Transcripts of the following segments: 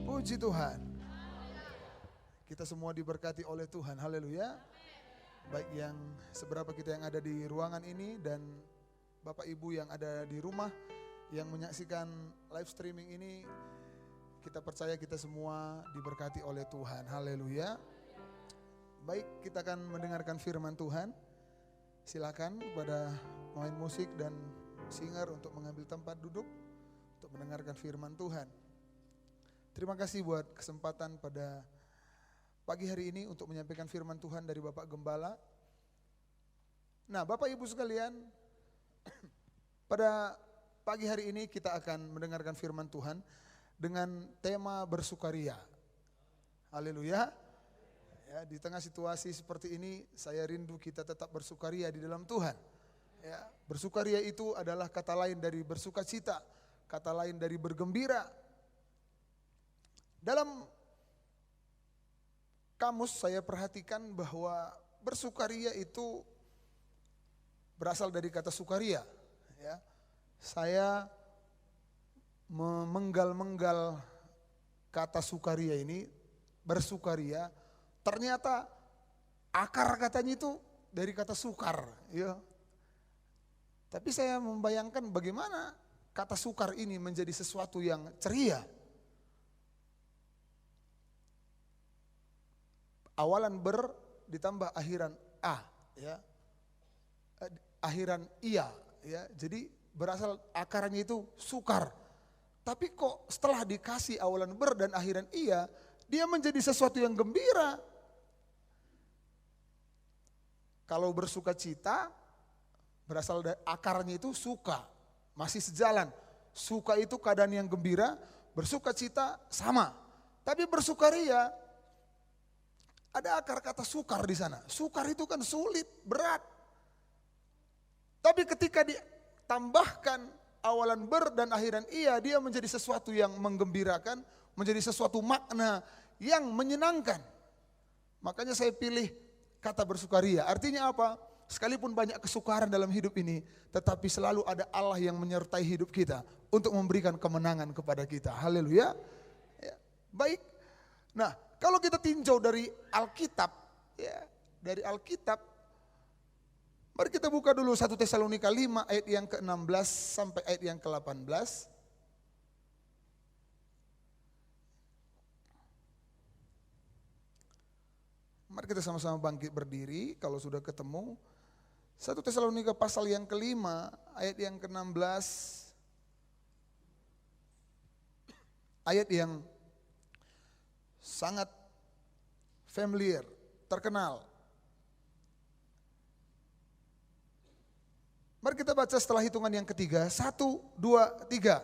Puji Tuhan. Kita semua diberkati oleh Tuhan. Haleluya. Baik yang seberapa kita yang ada di ruangan ini dan Bapak Ibu yang ada di rumah yang menyaksikan live streaming ini, kita percaya kita semua diberkati oleh Tuhan. Haleluya. Baik, kita akan mendengarkan firman Tuhan. Silakan kepada pemain musik dan singer untuk mengambil tempat duduk untuk mendengarkan firman Tuhan. Terima kasih buat kesempatan pada pagi hari ini untuk menyampaikan firman Tuhan dari Bapak Gembala. Nah, Bapak Ibu sekalian, pada pagi hari ini kita akan mendengarkan firman Tuhan dengan tema bersukaria. Haleluya. Ya, di tengah situasi seperti ini, saya rindu kita tetap bersukaria di dalam Tuhan. Ya, bersukaria itu adalah kata lain dari bersukacita, kata lain dari bergembira. Dalam kamus saya perhatikan bahwa bersukaria itu berasal dari kata sukaria. Ya, saya memenggal-menggal kata sukaria ini, bersukaria. Ternyata akar katanya itu dari kata sukar, ya. Tapi saya membayangkan bagaimana kata sukar ini menjadi sesuatu yang ceria. Awalan ber ditambah akhiran a, ya. Akhiran iya, ya. Jadi berasal akarnya itu sukar. Tapi kok setelah dikasih awalan ber dan akhiran iya, dia menjadi sesuatu yang gembira. Kalau bersukacita berasal dari akarnya itu suka, masih sejalan. Suka itu keadaan yang gembira, bersukacita sama. Tapi bersukaria ada akar kata sukar di sana. Sukar itu kan sulit, berat. Tapi ketika ditambahkan awalan ber dan akhiran iya, dia menjadi sesuatu yang menggembirakan, menjadi sesuatu makna yang menyenangkan. Makanya saya pilih kata bersukaria. Artinya apa? Sekalipun banyak kesukaran dalam hidup ini, tetapi selalu ada Allah yang menyertai hidup kita untuk memberikan kemenangan kepada kita. Haleluya. Ya, baik. Nah, kalau kita tinjau dari Alkitab, ya, dari Alkitab, mari kita buka dulu 1 Tesalonika 5 ayat yang ke-16 sampai ayat yang ke-18. Mari kita sama-sama bangkit berdiri kalau sudah ketemu. 1 Tesalonika pasal yang ke-5 ayat yang ke-16. Ayat yang sangat familiar, terkenal. Mari kita baca setelah hitungan yang ketiga. 1, 2, 3.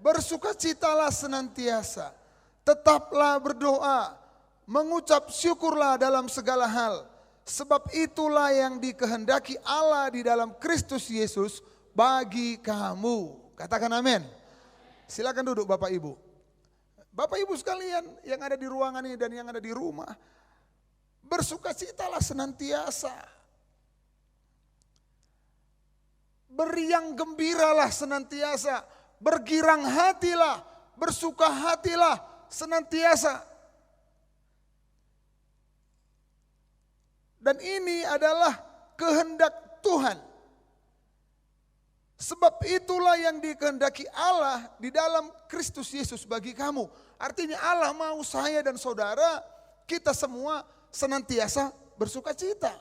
Bersukacitalah senantiasa, tetaplah berdoa, mengucap syukurlah dalam segala hal, sebab itulah yang dikehendaki Allah di dalam Kristus Yesus bagi kamu. Katakan amin. Silakan duduk Bapak Ibu. Bapak Ibu sekalian yang ada di ruangan ini dan yang ada di rumah, bersukacitalah senantiasa. Beriang gembiralah senantiasa, bergirang hatilah, bersuka hatilah senantiasa. Dan ini adalah kehendak Tuhan. Sebab itulah yang dikehendaki Allah di dalam Kristus Yesus bagi kamu. Artinya Allah mau saya dan saudara, kita semua senantiasa bersukacita.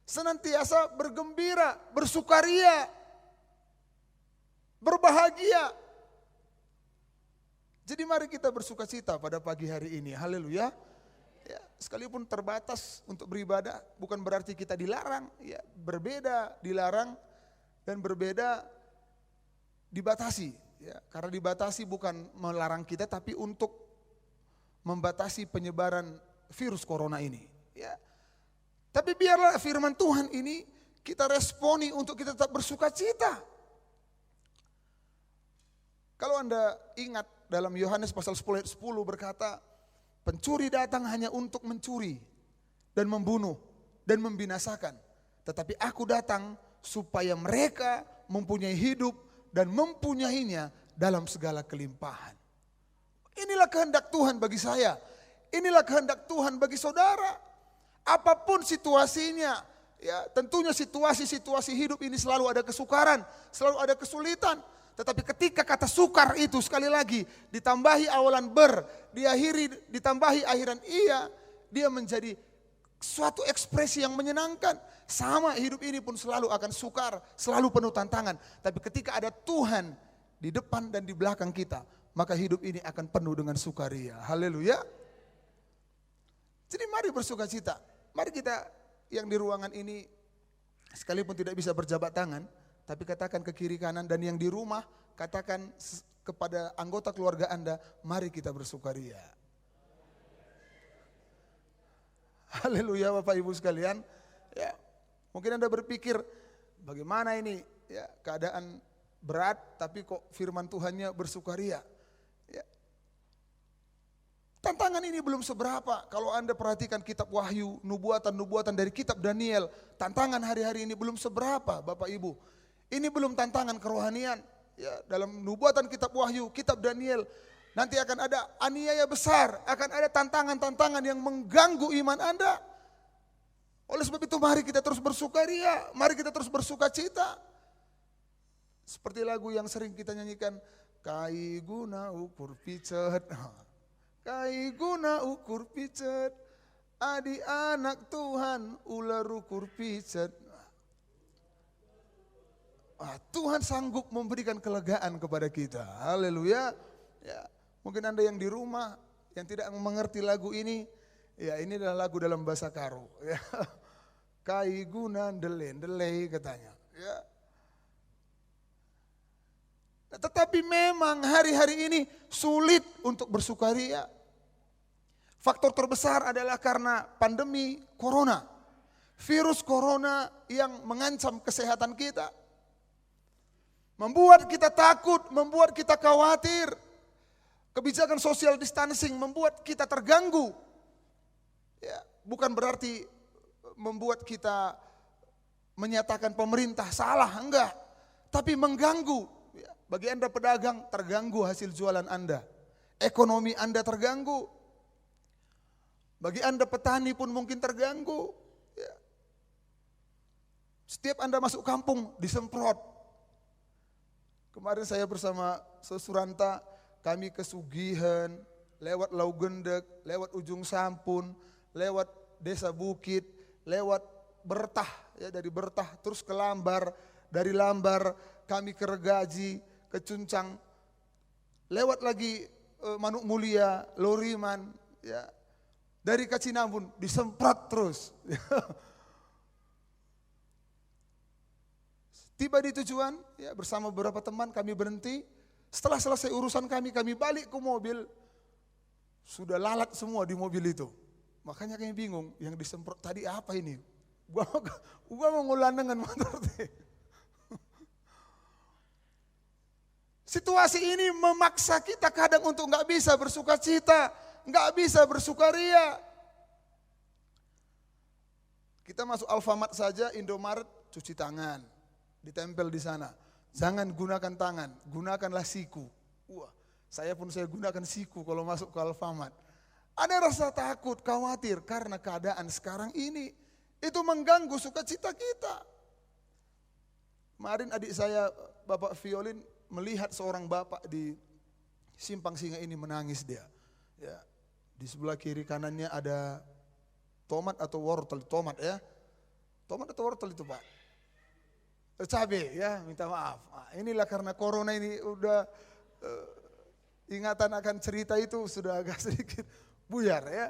Senantiasa bergembira, bersukaria, berbahagia. Jadi mari kita bersukacita pada pagi hari ini. Haleluya. Ya, sekalipun terbatas untuk beribadah bukan berarti kita dilarang, ya, berbeda dilarang dan berbeda dibatasi, ya, karena dibatasi bukan melarang kita tapi untuk membatasi penyebaran virus corona ini, ya. Tapi biarlah firman Tuhan ini kita responi untuk kita tetap bersukacita. Kalau Anda ingat dalam Yohanes pasal 10 ayat 10 berkata, pencuri datang hanya untuk mencuri dan membunuh dan membinasakan. Tetapi aku datang supaya mereka mempunyai hidup dan mempunyainya dalam segala kelimpahan. Inilah kehendak Tuhan bagi saya. Inilah kehendak Tuhan bagi saudara. Apapun situasinya, ya tentunya situasi-situasi hidup ini selalu ada kesukaran, selalu ada kesulitan. Tetapi ketika kata sukar itu sekali lagi ditambahi awalan diakhiri ditambahi akhiran iya, dia menjadi suatu ekspresi yang menyenangkan. Sama hidup ini pun selalu akan sukar, selalu penuh tantangan. Tapi ketika ada Tuhan di depan dan di belakang kita, maka hidup ini akan penuh dengan sukaria. Haleluya. Jadi mari bersuka cita. Mari kita yang di ruangan ini sekalipun tidak bisa berjabat tangan, tapi katakan ke kiri kanan, dan yang di rumah katakan kepada anggota keluarga Anda, mari kita bersukaria. Haleluya Bapak Ibu sekalian. Ya, mungkin Anda berpikir bagaimana ini ya, keadaan berat tapi kok firman Tuhannya bersukaria. Ya. Tantangan ini belum seberapa. Kalau Anda perhatikan kitab Wahyu, nubuatan-nubuatan dari kitab Daniel, tantangan hari-hari ini belum seberapa Bapak Ibu. Ini belum tantangan kerohanian. Ya, dalam nubuatan kitab Wahyu, kitab Daniel, nanti akan ada aniaya besar, akan ada tantangan-tantangan yang mengganggu iman Anda. Oleh sebab itu mari kita terus bersukaria, mari kita terus bersuka cita. Seperti lagu yang sering kita nyanyikan, kai guna ukur picet, kai guna ukur picet, adi anak Tuhan ular ukur picet. Tuhan sanggup memberikan kelegaan kepada kita. Haleluya. Ya, mungkin Anda yang di rumah yang tidak mengerti lagu ini, ya ini adalah lagu dalam bahasa Karo. Ya. Kai guna delay katanya. Ya. Tetapi memang hari-hari ini sulit untuk bersukaria. Faktor terbesar adalah karena pandemi corona. Virus corona yang mengancam kesehatan kita. Membuat kita takut, membuat kita khawatir. Kebijakan social distancing membuat kita terganggu. Ya, bukan berarti membuat kita menyatakan pemerintah salah, enggak. Tapi mengganggu. Ya, bagi Anda pedagang, terganggu hasil jualan Anda. Ekonomi Anda terganggu. Bagi Anda petani pun mungkin terganggu. Ya. Setiap Anda masuk kampung disemprot. Kemarin saya bersama Sesuranta, kami ke Sugihan, lewat Laugendek, lewat Ujung Sampun, lewat Desa Bukit, lewat Bertah, ya dari Bertah terus ke Lambar, dari Lambar kami ke Regaji, ke Cuncang, lewat lagi Manuk Mulia, Loriman, ya dari Kacinambun disemprot terus. Tiba di tujuan, ya bersama beberapa teman kami berhenti. Setelah selesai urusan kami balik ke mobil. Sudah lalat semua di mobil itu. Makanya kami bingung, yang disemprot tadi apa ini? Gua mau ngulang dengan motor. Situasi ini memaksa kita kadang untuk nggak bisa bersuka cita, nggak bisa bersukaria. Kita masuk Alfamart saja, Indomaret, cuci tangan. Ditempel di sana. Jangan gunakan tangan, gunakanlah siku. Wah, saya gunakan siku kalau masuk ke Alfamart. Ada rasa takut, khawatir karena keadaan sekarang ini. Itu mengganggu sukacita kita. Kemarin adik saya, Bapak Violin, melihat seorang bapak di Simpang Singa ini menangis dia. Ya, di sebelah kiri kanannya ada tomat atau wortel, tomat ya. Tomat atau wortel itu Pak? Cabai ya, minta maaf. Nah, inilah karena corona ini udah ingatan akan cerita itu sudah agak sedikit buyar ya.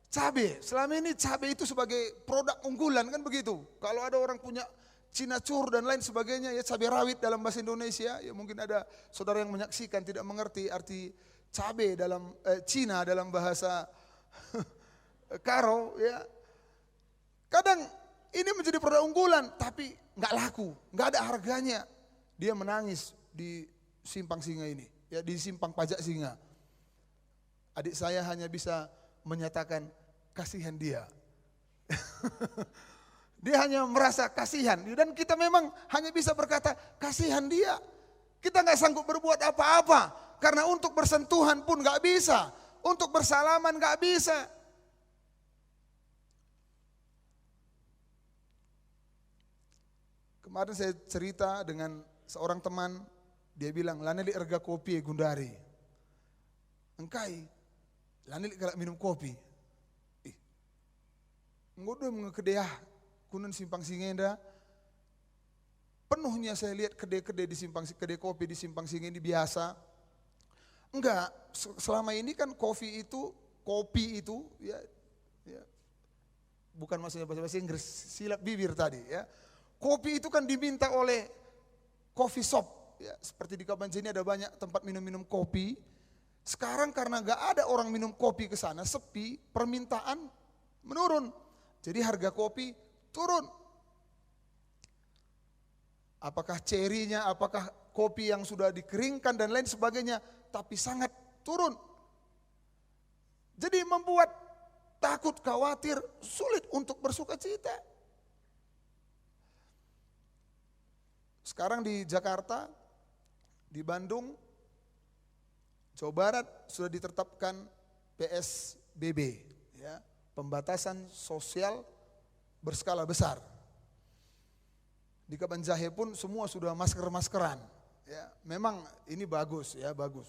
Cabai, selama ini cabai itu sebagai produk unggulan kan begitu. Kalau ada orang punya cinacur dan lain sebagainya ya, cabai rawit dalam bahasa Indonesia, ya mungkin ada saudara yang menyaksikan tidak mengerti arti cabai dalam Cina dalam bahasa Karo ya. Kadang ini menjadi produk unggulan tapi nggak laku, nggak ada harganya. Dia menangis di Simpang Singa ini, ya di Simpang Pajak Singa. Adik saya hanya bisa menyatakan kasihan dia. Dia hanya merasa kasihan dan kita memang hanya bisa berkata kasihan dia. Kita nggak sanggup berbuat apa-apa. Karena untuk bersentuhan pun gak bisa. Untuk bersalaman gak bisa. Kemarin saya cerita dengan seorang teman, dia bilang, "Laneli erga kopi gundari." Engkai, laneli kalau minum kopi. Ngodo mengekedeah, kunan simpang Singenda. Penuhnya saya lihat kedai-kedai di kedai kopi di simpang Singenda biasa. Enggak, selama ini kan kopi itu ya bukan maksudnya bahasa Inggris, silap bibir tadi ya. Kopi itu kan diminta oleh coffee shop, ya, seperti di Kabanjeni ada banyak tempat minum-minum kopi. Sekarang karena gak ada orang minum kopi ke sana, sepi, permintaan menurun. Jadi harga kopi turun. Apakah cerinya, apakah kopi yang sudah dikeringkan dan lain sebagainya, tapi sangat turun. Jadi membuat takut, khawatir, sulit untuk bersuka cita. Sekarang di Jakarta, di Bandung, Jawa Barat sudah ditetapkan PSBB, ya, pembatasan sosial berskala besar. Di Kabanjahe pun semua sudah masker-maskeran. Ya, memang ini bagus ya, bagus.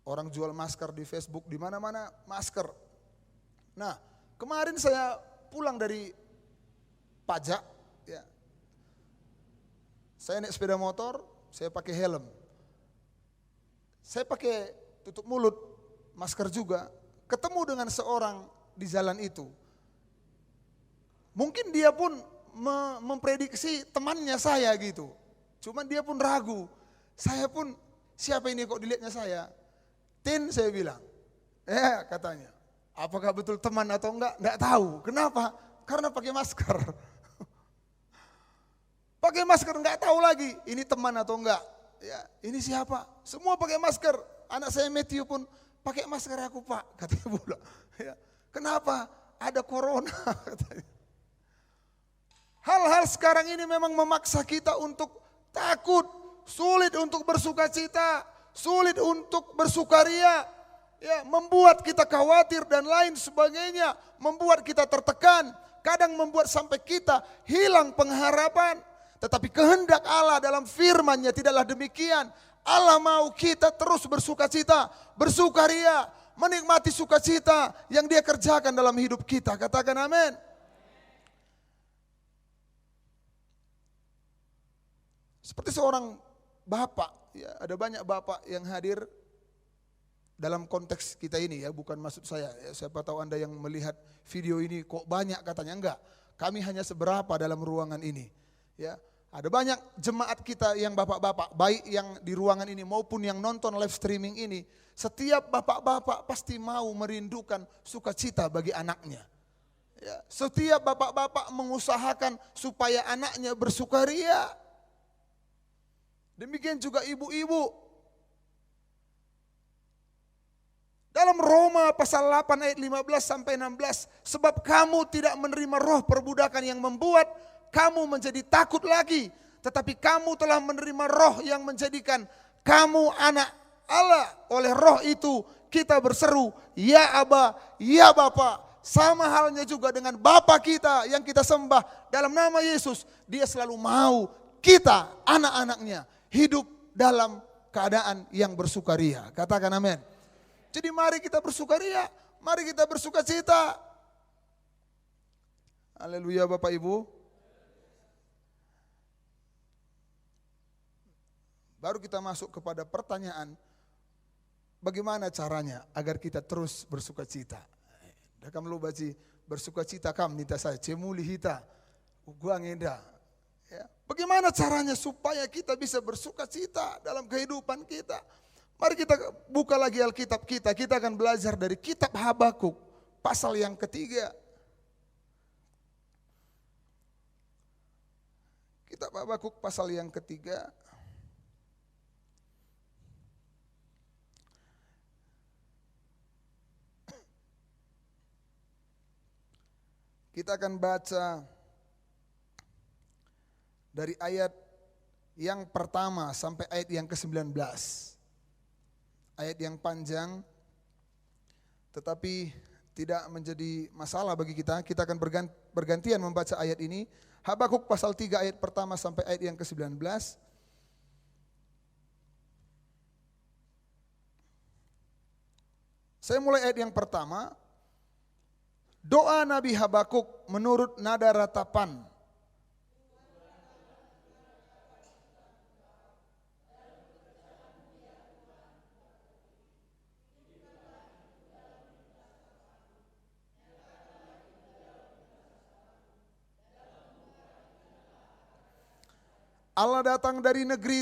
Orang jual masker di Facebook di mana-mana masker. Nah, kemarin saya pulang dari pajak, ya. Saya naik sepeda motor, saya pakai helm. Saya pakai tutup mulut, masker juga. Ketemu dengan seorang di jalan itu. Mungkin dia pun memprediksi temannya saya gitu. Cuman dia pun ragu. Saya pun, siapa ini kok dilihatnya saya? Tin, saya bilang. Katanya. Apakah betul teman atau enggak? Enggak tahu. Kenapa? Karena pakai masker. Pakai masker enggak tahu lagi ini teman atau enggak. Ya, ini siapa? Semua pakai masker. Anak saya Matthew pun pakai masker aku, Pak, katanya pula. Ya. Kenapa? Ada corona, katanya. Hal-hal sekarang ini memang memaksa kita untuk takut, sulit untuk bersuka cita, sulit untuk bersukaria, ya, membuat kita khawatir dan lain sebagainya, membuat kita tertekan, kadang membuat sampai kita hilang pengharapan. Tetapi kehendak Allah dalam firman-Nya tidaklah demikian. Allah mau kita terus bersuka cita, bersukaria, menikmati sukacita yang Dia kerjakan dalam hidup kita. Katakan amin. Seperti seorang bapak, ya, ada banyak bapak yang hadir dalam konteks kita ini ya, bukan maksud saya. Ya, siapa tahu Anda yang melihat video ini kok banyak katanya, enggak. Kami hanya seberapa dalam ruangan ini. Ya, ada banyak jemaat kita yang bapak-bapak, baik yang di ruangan ini maupun yang nonton live streaming ini. Setiap bapak-bapak pasti mau merindukan sukacita bagi anaknya. Ya, setiap bapak-bapak mengusahakan supaya anaknya bersukaria. Demikian juga ibu-ibu. Dalam Roma pasal 8 ayat 15 sampai 16, sebab kamu tidak menerima roh perbudakan yang membuat kamu menjadi takut lagi, tetapi kamu telah menerima roh yang menjadikan kamu anak Allah. Oleh roh itu kita berseru, ya Aba, ya Bapa. Sama halnya juga dengan Bapa kita yang kita sembah dalam nama Yesus. Dia selalu mau kita, anak-anaknya, hidup dalam keadaan yang bersukaria. Katakan amin. Jadi mari kita bersukaria, mari kita bersuka cita. Haleluya Bapak Ibu. Baru kita masuk kepada pertanyaan, bagaimana caranya agar kita terus bersuka cita. Dakam lu baci bersuka cita kam nita saya, cemuli hita, gua ngenda. Ya. Bagaimana caranya supaya kita bisa bersuka cita dalam kehidupan kita? Mari kita buka lagi Alkitab kita. Kita akan belajar dari kitab Habakuk pasal yang ketiga. Kitab Habakuk pasal yang ketiga. Kita akan baca dari ayat yang pertama sampai ayat yang ke-19. Ayat yang panjang, tetapi tidak menjadi masalah bagi kita. Kita akan bergantian membaca ayat ini. Habakuk pasal 3 ayat pertama sampai ayat yang ke-19. Saya mulai ayat yang pertama. Doa Nabi Habakuk menurut nada ratapan. Allah datang dari negeri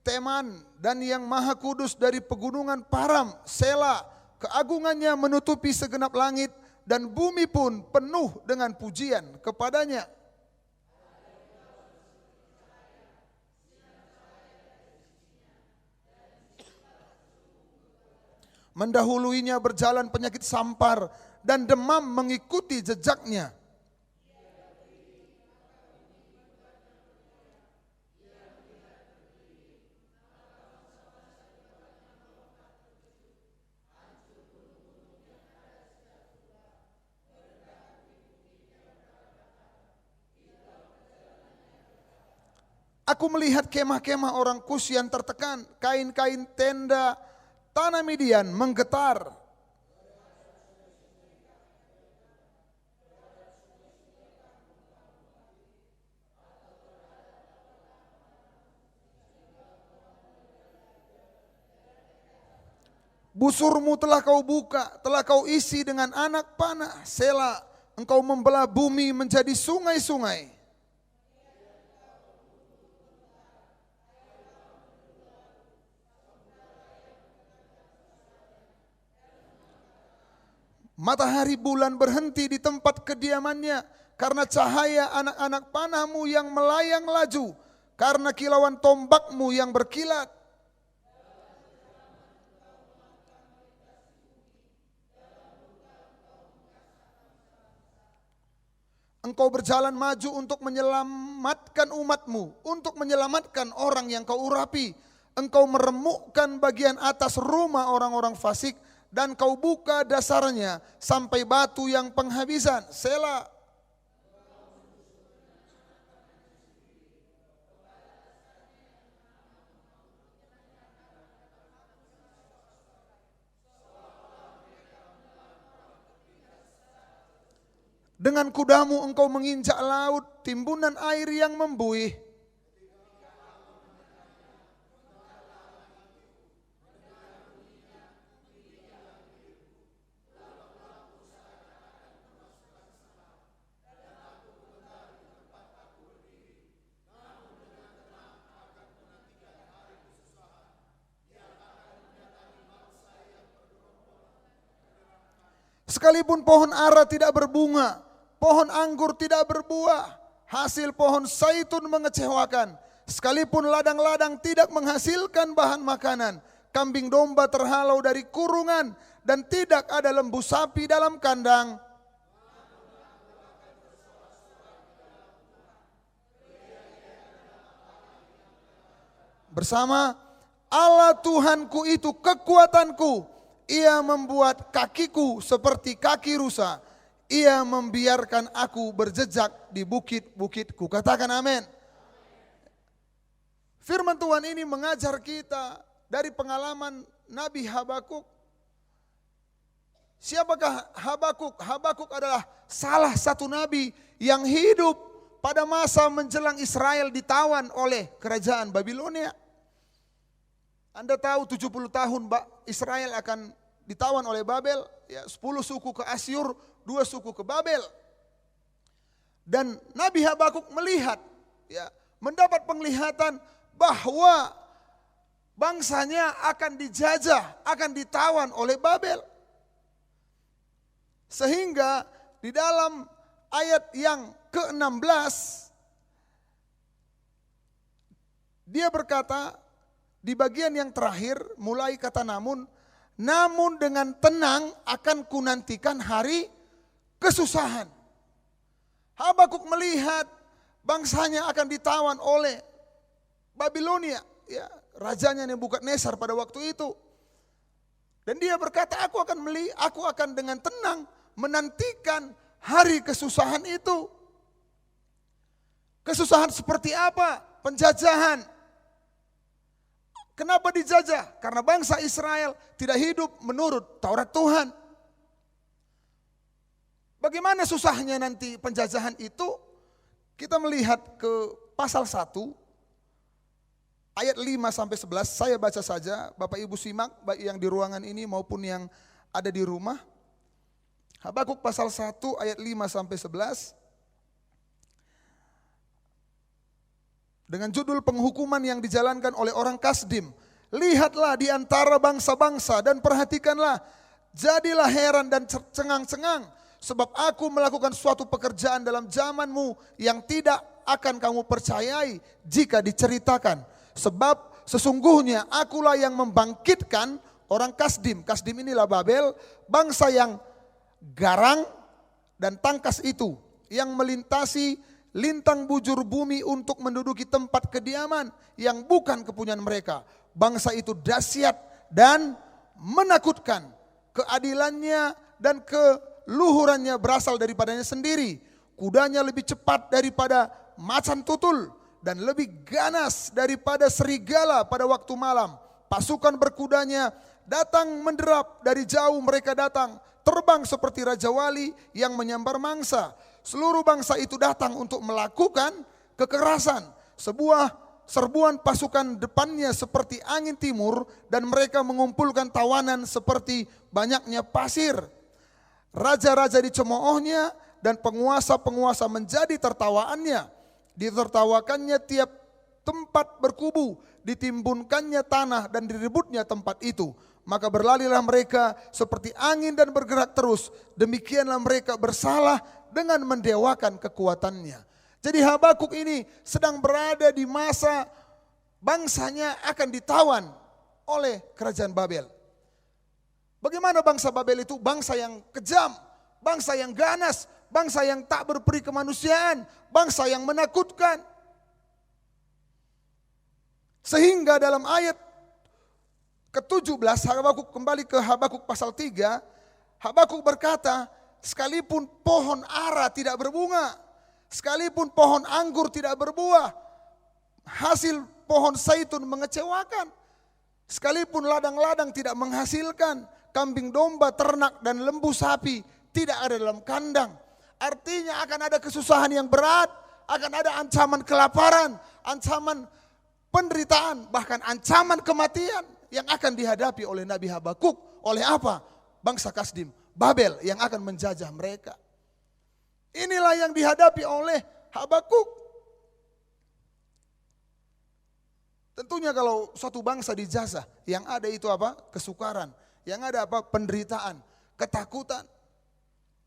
Teman dan yang maha kudus dari pegunungan Param, Sela. Keagungannya menutupi segenap langit dan bumi pun penuh dengan pujian kepadanya. Mendahuluinya berjalan penyakit sampar dan demam mengikuti jejaknya. Aku melihat kemah-kemah orang Kus yang tertekan, kain-kain tenda tanah Midian menggetar. Busurmu telah kau buka, telah kau isi dengan anak panah, Sela. Engkau membelah bumi menjadi sungai-sungai. Matahari bulan berhenti di tempat kediamannya karena cahaya anak-anak panahmu yang melayang laju, karena kilauan tombakmu yang berkilat. Engkau berjalan maju untuk menyelamatkan umatmu, untuk menyelamatkan orang yang kau urapi. Engkau meremukkan bagian atas rumah orang-orang fasik, dan kau buka dasarnya sampai batu yang penghabisan. Sela. Dengan kudamu engkau menginjak laut, timbunan air yang membuih. Sekalipun pohon ara tidak berbunga, pohon anggur tidak berbuah, hasil pohon zaitun mengecewakan. Sekalipun ladang-ladang tidak menghasilkan bahan makanan, kambing domba terhalau dari kurungan, dan tidak ada lembu sapi dalam kandang. Bersama Allah Tuhanku itu kekuatanku. Ia membuat kakiku seperti kaki rusa. Ia membiarkan aku berjejak di bukit-bukitku. Katakan amin. Firman Tuhan ini mengajar kita dari pengalaman Nabi Habakuk. Siapakah Habakuk? Habakuk adalah salah satu nabi yang hidup pada masa menjelang Israel ditawan oleh kerajaan Babilonia. Anda tahu 70 tahun Israel akan ditawan oleh Babel, ya, 10 suku ke Asyur, 2 suku ke Babel. Dan Nabi Habakuk melihat, ya, mendapat penglihatan bahwa bangsanya akan dijajah, akan ditawan oleh Babel. Sehingga di dalam ayat yang ke-16 dia berkata, di bagian yang terakhir mulai kata namun dengan tenang akan kunantikan hari kesusahan. Habakuk melihat bangsanya akan ditawan oleh Babilonia, ya, rajanya Nebukadnezar pada waktu itu. Dan dia berkata, aku akan dengan tenang menantikan hari kesusahan itu. Kesusahan seperti apa? Penjajahan. Kenapa dijajah? Karena bangsa Israel tidak hidup menurut Taurat Tuhan. Bagaimana susahnya nanti penjajahan itu? Kita melihat ke pasal 1, ayat 5 sampai 11, saya baca saja, Bapak Ibu simak, baik yang di ruangan ini maupun yang ada di rumah. Habakuk pasal 1 ayat 5 sampai 11. Dengan judul penghukuman yang dijalankan oleh orang Kasdim. Lihatlah di antara bangsa-bangsa dan perhatikanlah, jadilah heran dan cengang-cengang, sebab aku melakukan suatu pekerjaan dalam zamanmu yang tidak akan kamu percayai jika diceritakan. Sebab sesungguhnya akulah yang membangkitkan orang Kasdim. Kasdim inilah Babel, bangsa yang garang dan tangkas itu, yang melintasi lintang bujur bumi untuk menduduki tempat kediaman yang bukan kepunyaan mereka. Bangsa itu dahsyat dan menakutkan. Keadilannya dan keluhurannya berasal daripadanya sendiri. Kudanya lebih cepat daripada macan tutul dan lebih ganas daripada serigala pada waktu malam. Pasukan berkudanya datang menderap, dari jauh mereka datang, terbang seperti Raja Wali yang menyambar mangsa. Seluruh bangsa itu datang untuk melakukan kekerasan. Sebuah serbuan pasukan depannya seperti angin timur, dan mereka mengumpulkan tawanan seperti banyaknya pasir. Raja-raja dicemoohnya dan penguasa-penguasa menjadi tertawaannya. Ditertawakannya tiap tempat berkubu, ditimbunkannya tanah dan direbutnya tempat itu. Maka berlarilah mereka seperti angin dan bergerak terus. Demikianlah mereka bersalah dengan mendewakan kekuatannya. Jadi Habakuk ini sedang berada di masa bangsanya akan ditawan oleh kerajaan Babel. Bagaimana bangsa Babel itu? Bangsa yang kejam, bangsa yang ganas, bangsa yang tak berperi kemanusiaan, bangsa yang menakutkan. Sehingga dalam ayat ke-17, Habakuk kembali ke Habakuk pasal 3, Habakuk berkata, sekalipun pohon ara tidak berbunga, sekalipun pohon anggur tidak berbuah, hasil pohon zaitun mengecewakan, sekalipun ladang-ladang tidak menghasilkan, kambing domba, ternak dan lembu sapi tidak ada dalam kandang. Artinya akan ada kesusahan yang berat, akan ada ancaman kelaparan, ancaman penderitaan, bahkan ancaman kematian yang akan dihadapi oleh Nabi Habakuk. Oleh apa? Bangsa Kasdim, Babel yang akan menjajah mereka. Inilah yang dihadapi oleh Habakuk. Tentunya kalau suatu bangsa dijajah, yang ada itu apa? Kesukaran. Yang ada apa? Penderitaan, ketakutan,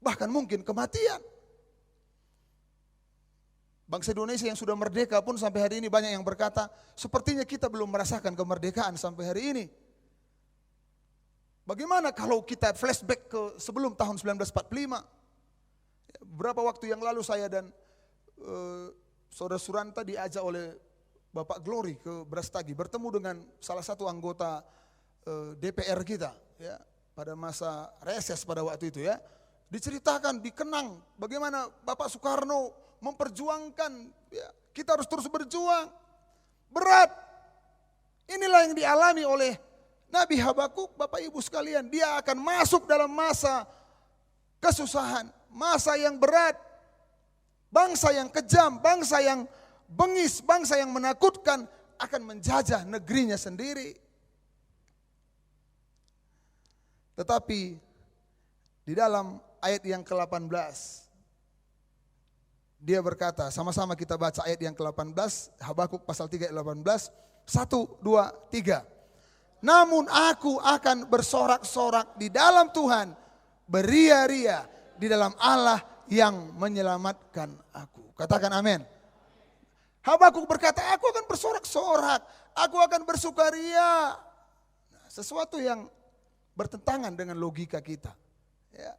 bahkan mungkin kematian. Bangsa Indonesia yang sudah merdeka pun sampai hari ini banyak yang berkata, sepertinya kita belum merasakan kemerdekaan sampai hari ini. Bagaimana kalau kita flashback ke sebelum tahun 1945? Beberapa waktu yang lalu saya dan Saudara Suranta diajak oleh Bapak Glory ke Brastagi, bertemu dengan salah satu anggota DPR kita, ya, pada masa reses pada waktu itu, ya. Diceritakan, dikenang bagaimana Bapak Soekarno memperjuangkan, ya, kita harus terus berjuang. Berat. Inilah yang dialami oleh Nabi Habakuk, Bapak Ibu sekalian. Dia akan masuk dalam masa kesusahan, masa yang berat. Bangsa yang kejam, bangsa yang bengis, bangsa yang menakutkan akan menjajah negerinya sendiri. Tetapi di dalam ayat yang ke-18, dia berkata, sama-sama kita baca ayat yang ke-18, Habakuk pasal 3 ayat 18, 1, 2, 3. Namun aku akan bersorak-sorak di dalam Tuhan, beria-ria di dalam Allah yang menyelamatkan aku. Katakan amin. Habakuk berkata, aku akan bersorak-sorak, aku akan bersukaria. Nah, sesuatu yang bertentangan dengan logika kita. Ya.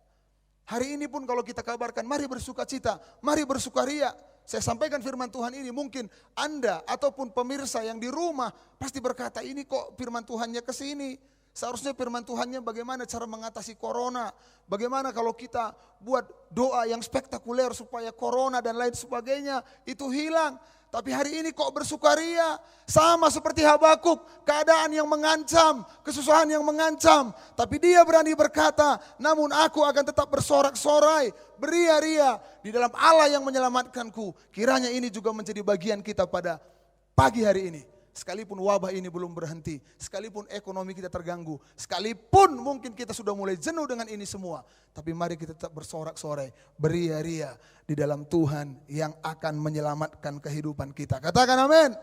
Hari ini pun kalau kita kabarkan, mari bersukacita, mari bersukaria. Saya sampaikan firman Tuhan ini, mungkin Anda ataupun pemirsa yang di rumah pasti berkata, ini kok firman Tuhannya ke sini. Seharusnya firman Tuhannya bagaimana cara mengatasi corona. Bagaimana kalau kita buat doa yang spektakuler supaya corona dan lain sebagainya itu hilang. Tapi hari ini kok bersukaria. Sama seperti Habakuk, keadaan yang mengancam, kesusahan yang mengancam. Tapi dia berani berkata, namun aku akan tetap bersorak-sorai, beria-ria di dalam Allah yang menyelamatkanku. Kiranya ini juga menjadi bagian kita pada pagi hari ini. Sekalipun wabah ini belum berhenti, sekalipun ekonomi kita terganggu, sekalipun mungkin kita sudah mulai jenuh dengan ini semua, tapi mari kita tetap bersorak-sorai, beria-ria di dalam Tuhan yang akan menyelamatkan kehidupan kita. Katakan amin.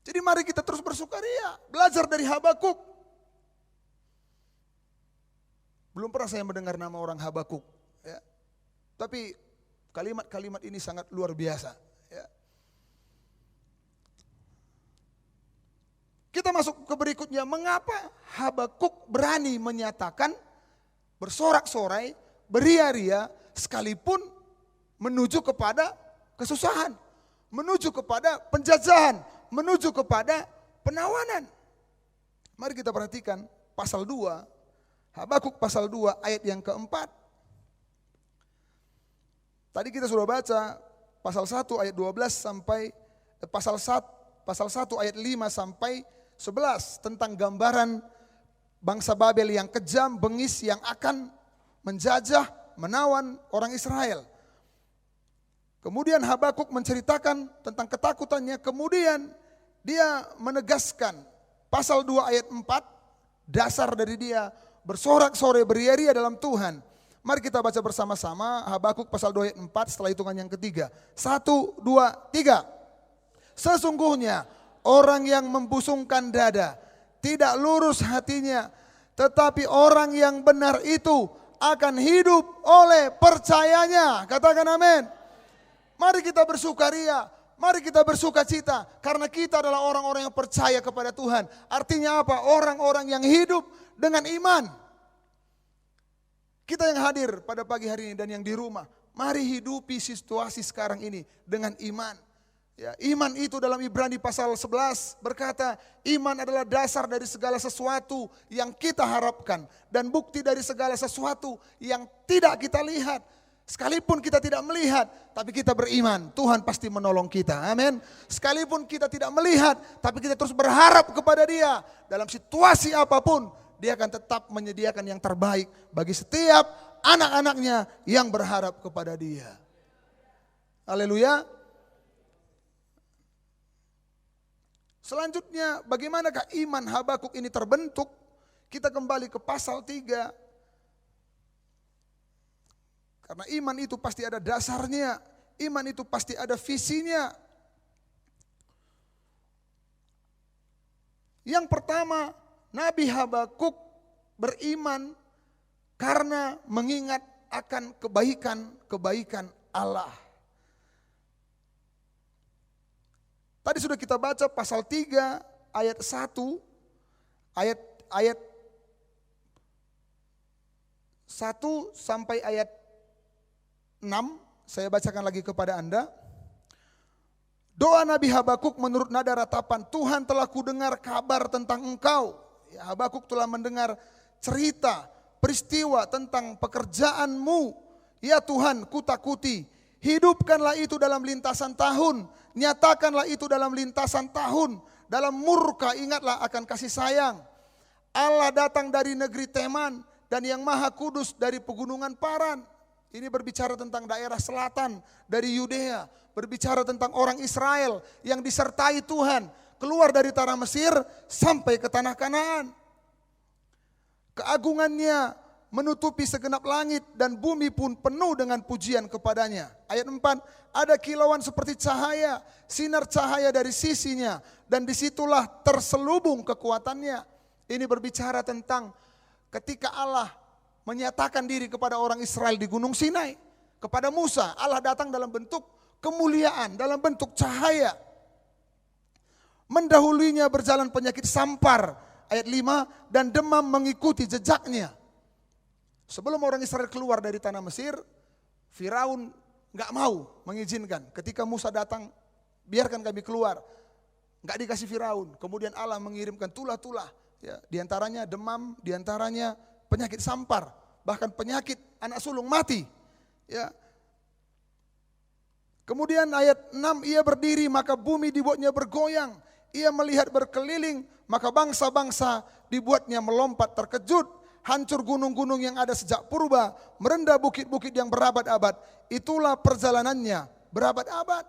Jadi mari kita terus bersukaria, belajar dari Habakuk. Belum pernah saya mendengar nama orang Habakuk, ya. Tapi kalimat-kalimat ini sangat luar biasa. Ya. Kita masuk ke berikutnya, mengapa Habakuk berani menyatakan bersorak-sorai, beria-ria sekalipun menuju kepada kesusahan, menuju kepada penjajahan, menuju kepada penawanan. Mari kita perhatikan pasal 2, Habakuk pasal 2 ayat yang keempat. Tadi kita sudah baca pasal 1 ayat 12 sampai pasal 1 ayat 5 sampai 11 tentang gambaran bangsa Babel yang kejam, bengis, yang akan menjajah, menawan orang Israel. Kemudian Habakuk menceritakan tentang ketakutannya, kemudian dia menegaskan pasal 2 ayat 4, dasar dari dia bersorak-sorai, beria-ria dalam Tuhan. Mari kita baca bersama-sama Habakuk pasal 2 ayat 4 setelah hitungan yang ketiga. 1, 2, 3. Sesungguhnya orang yang membusungkan dada, tidak lurus hatinya, tetapi orang yang benar itu akan hidup oleh percayanya. Katakan amin. Mari kita bersukaria, mari kita bersukacita, karena kita adalah orang-orang yang percaya kepada Tuhan. Artinya apa? Orang-orang yang hidup dengan iman. Kita yang hadir pada pagi hari ini dan yang di rumah, mari hidupi situasi sekarang ini dengan iman. Ya, iman itu dalam Ibrani pasal 11 berkata, iman adalah dasar dari segala sesuatu yang kita harapkan dan bukti dari segala sesuatu yang tidak kita lihat. Sekalipun kita tidak melihat, tapi kita beriman, Tuhan pasti menolong kita. Amin. Sekalipun kita tidak melihat, tapi kita terus berharap kepada Dia. Dalam situasi apapun, Dia akan tetap menyediakan yang terbaik bagi setiap anak-anaknya yang berharap kepada Dia. Haleluya. Selanjutnya, bagaimanakah iman Habakuk ini terbentuk? Kita kembali ke pasal 3. Karena iman itu pasti ada dasarnya, iman itu pasti ada visinya. Yang pertama, Nabi Habakuk beriman karena mengingat akan kebaikan-kebaikan Allah. Tadi sudah kita baca pasal 3 ayat 1, ayat 1 sampai ayat 6, saya bacakan lagi kepada Anda. Doa Nabi Habakuk menurut nada ratapan, Tuhan telah kudengar kabar tentang engkau. Ya, Habakuk telah mendengar cerita, peristiwa tentang pekerjaanmu. Ya Tuhan, kutakuti, hidupkanlah itu dalam lintasan tahun, nyatakanlah itu dalam lintasan tahun, dalam murka ingatlah akan kasih sayang. Allah datang dari negeri Teman dan yang maha kudus dari pegunungan Paran. Ini berbicara tentang daerah selatan dari Yudea, berbicara tentang orang Israel yang disertai Tuhan, keluar dari tanah Mesir sampai ke tanah Kanaan. Keagungannya menutupi segenap langit dan bumi pun penuh dengan pujian kepadanya. Ayat 4, ada kilauan seperti cahaya, sinar cahaya dari sisinya, dan disitulah terselubung kekuatannya. Ini berbicara tentang ketika Allah menyatakan diri kepada orang Israel di Gunung Sinai. Kepada Musa, Allah datang dalam bentuk kemuliaan, dalam bentuk cahaya. Mendahulunya berjalan penyakit sampar, ayat 5, dan demam mengikuti jejaknya. Sebelum orang Israel keluar dari tanah Mesir, Firaun gak mau mengizinkan. Ketika Musa datang, biarkan kami keluar. nggak dikasih Firaun. Kemudian Allah mengirimkan tulah-tulah, ya, diantaranya demam, diantaranya penyakit sampar, bahkan penyakit anak sulung mati. Ya. Kemudian ayat 6, ia berdiri maka bumi dibuatnya bergoyang, ia melihat berkeliling maka bangsa-bangsa dibuatnya melompat terkejut, hancur gunung-gunung yang ada sejak purba, merendah bukit-bukit yang berabad-abad, itulah perjalanannya berabad-abad.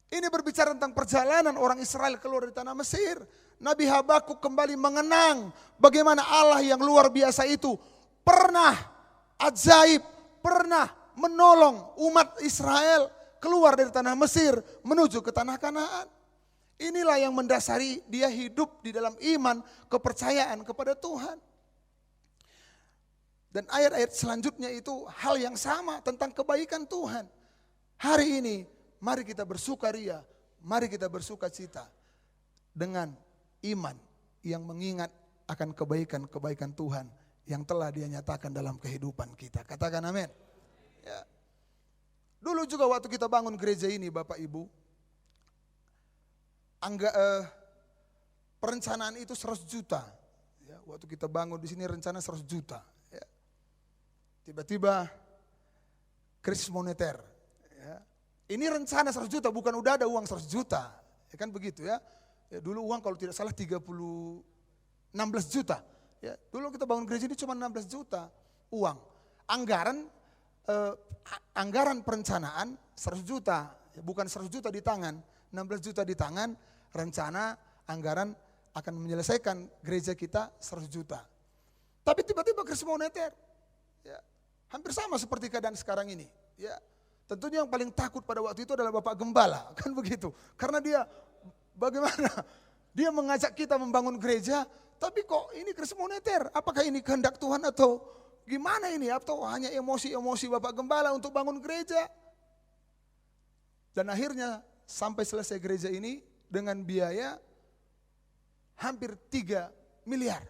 Ini berbicara tentang perjalanan orang Israel keluar dari tanah Mesir. Nabi Habakuk kembali mengenang bagaimana Allah yang luar biasa itu pernah ajaib, pernah menolong umat Israel keluar dari tanah Mesir menuju ke tanah Kanaan. Inilah yang mendasari dia hidup di dalam iman, kepercayaan kepada Tuhan. Dan ayat-ayat selanjutnya itu hal yang sama tentang kebaikan Tuhan. Hari ini mari kita bersukaria, mari kita bersukacita dengan iman yang mengingat akan kebaikan-kebaikan Tuhan yang telah Dia nyatakan dalam kehidupan kita. Katakan amin. Ya. Dulu juga waktu kita bangun gereja ini Bapak Ibu, perencanaan itu 100 juta. Ya, waktu kita bangun di sini rencana 100 juta. Ya. Tiba-tiba krisis moneter. Ya. Ini rencana 100 juta, bukan udah ada uang 100 juta. Ya kan begitu ya. Ya dulu uang kalau tidak salah 16 juta. Ya, dulu kita bangun gereja ini cuma 16 juta uang. Anggaran perencanaan 100 juta, ya, bukan 100 juta di tangan, 16 juta di tangan, rencana anggaran akan menyelesaikan gereja kita 100 juta. Tapi tiba-tiba krisis moneter. Ya, hampir sama seperti keadaan sekarang ini. Ya. Tentunya yang paling takut pada waktu itu adalah Bapak Gembala, kan begitu. Karena dia bagaimana? Dia mengajak kita membangun gereja, tapi kok ini krisis moneter? Apakah ini kehendak Tuhan atau gimana ini? Atau hanya emosi-emosi Bapak Gembala untuk bangun gereja? Dan akhirnya sampai selesai gereja ini dengan biaya hampir 3 miliar.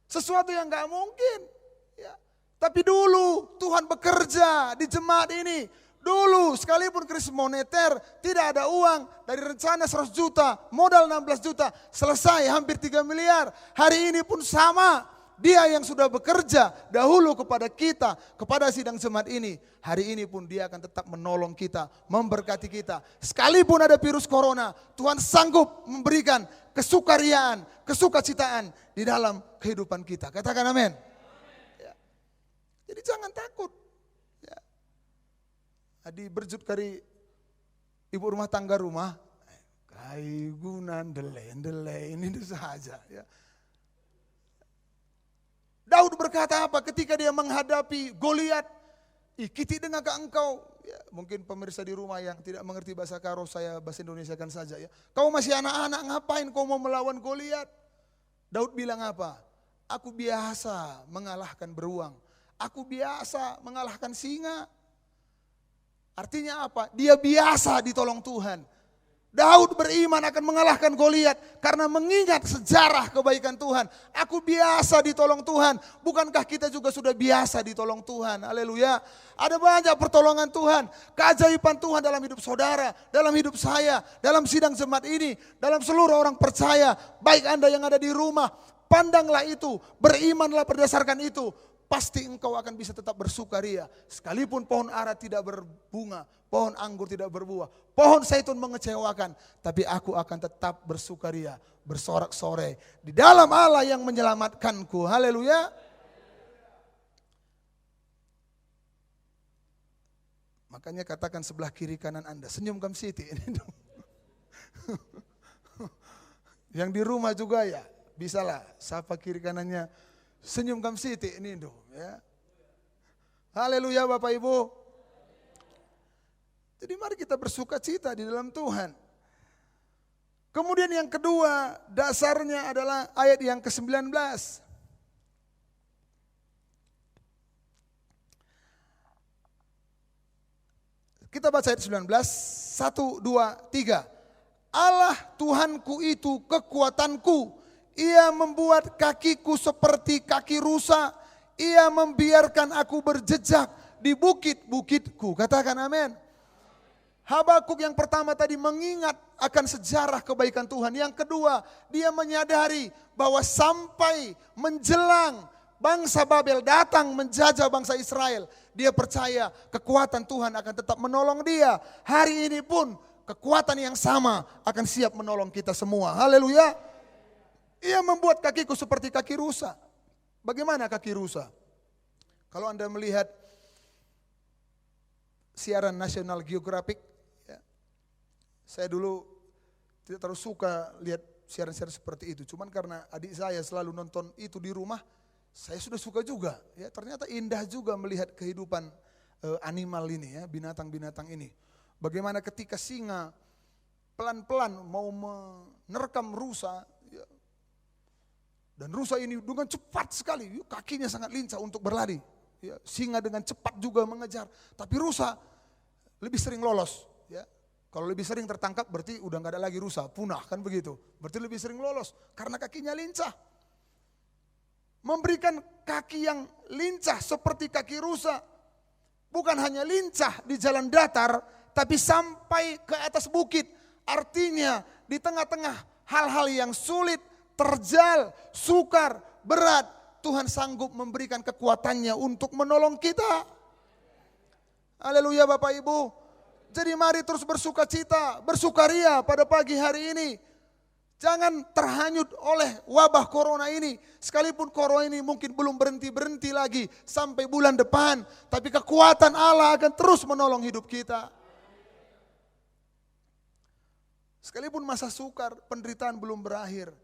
Sesuatu yang gak mungkin. Ya. Tapi dulu Tuhan bekerja di jemaat ini. Dulu sekalipun krisis moneter, tidak ada uang, dari rencana 100 juta, modal 16 juta, selesai hampir 3 miliar. Hari ini pun sama, Dia yang sudah bekerja dahulu kepada kita, kepada sidang jemaat ini. Hari ini pun Dia akan tetap menolong kita, memberkati kita. Sekalipun ada virus corona, Tuhan sanggup memberikan kesukariaan, kesukacitaan di dalam kehidupan kita. Katakan amin. Jadi jangan takut. Ya. Adi berjut kari ibu rumah tangga rumah, kaigunan delay ini saja. Ya. Daud berkata apa ketika dia menghadapi Goliat? Ikiti dengan engkau. Ya, mungkin pemirsa di rumah yang tidak mengerti bahasa Karo, saya bahasa Indonesia kan saja ya. Kau masih anak-anak, ngapain kau mau melawan Goliat? Daud bilang apa? Aku biasa mengalahkan beruang. Aku biasa mengalahkan singa. Artinya apa? Dia biasa ditolong Tuhan. Daud beriman akan mengalahkan Goliat karena mengingat sejarah kebaikan Tuhan. Aku biasa ditolong Tuhan. Bukankah kita juga sudah biasa ditolong Tuhan? Haleluya. Ada banyak pertolongan Tuhan. Keajaiban Tuhan dalam hidup saudara, dalam hidup saya, dalam sidang jemaat ini, dalam seluruh orang percaya. Baik Anda yang ada di rumah, pandanglah itu, berimanlah berdasarkan itu. Pasti engkau akan bisa tetap bersukaria. Sekalipun pohon ara tidak berbunga, pohon anggur tidak berbuah, pohon zaitun mengecewakan, tapi aku akan tetap bersukaria, bersorak-sorai di dalam Allah yang menyelamatkanku. Haleluya. Makanya katakan sebelah kiri kanan Anda, senyum Gam City. Yang di rumah juga ya, bisalah sapa kiri kanannya. Senyum Gam City ini dong ya. Haleluya Bapak Ibu. Jadi mari kita bersukacita di dalam Tuhan. Kemudian yang kedua, dasarnya adalah ayat yang ke-19. Kita baca ayat 19, 1, 2, 3. Allah Tuhanku itu kekuatanku. Ia membuat kakiku seperti kaki rusa. Ia membiarkan aku berjejak di bukit-bukitku. Katakan amin. Habakuk yang pertama tadi mengingat akan sejarah kebaikan Tuhan. Yang kedua, dia menyadari bahwa sampai menjelang bangsa Babel datang menjajah bangsa Israel, dia percaya kekuatan Tuhan akan tetap menolong dia. Hari ini pun kekuatan yang sama akan siap menolong kita semua. Haleluya. Ia membuat kakiku seperti kaki rusa. Bagaimana kaki rusa? Kalau Anda melihat siaran National Geographic, saya dulu tidak terlalu suka lihat siaran-siaran seperti itu. Cuman karena adik saya selalu nonton itu di rumah, saya sudah suka juga. Ya, ternyata indah juga melihat kehidupan animal ini, ya, binatang-binatang ini. Bagaimana ketika singa pelan-pelan mau menerkam rusa, ya, dan rusa ini dengan cepat sekali, kakinya sangat lincah untuk berlari. Ya, singa dengan cepat juga mengejar, tapi rusa lebih sering lolos. Ya. Kalau lebih sering tertangkap berarti udah nggak ada lagi rusa, punah kan begitu. Berarti lebih sering lolos karena kakinya lincah. Memberikan kaki yang lincah seperti kaki rusa. Bukan hanya lincah di jalan datar, tapi sampai ke atas bukit. Artinya di tengah-tengah hal-hal yang sulit, terjal, sukar, berat, Tuhan sanggup memberikan kekuatannya untuk menolong kita. Haleluya Bapak Ibu. Jadi mari terus bersuka cita, bersukaria pada pagi hari ini. Jangan terhanyut oleh wabah corona ini. Sekalipun corona ini mungkin belum berhenti-berhenti lagi sampai bulan depan. Tapi kekuatan Allah akan terus menolong hidup kita. Sekalipun masa sukar, penderitaan belum berakhir.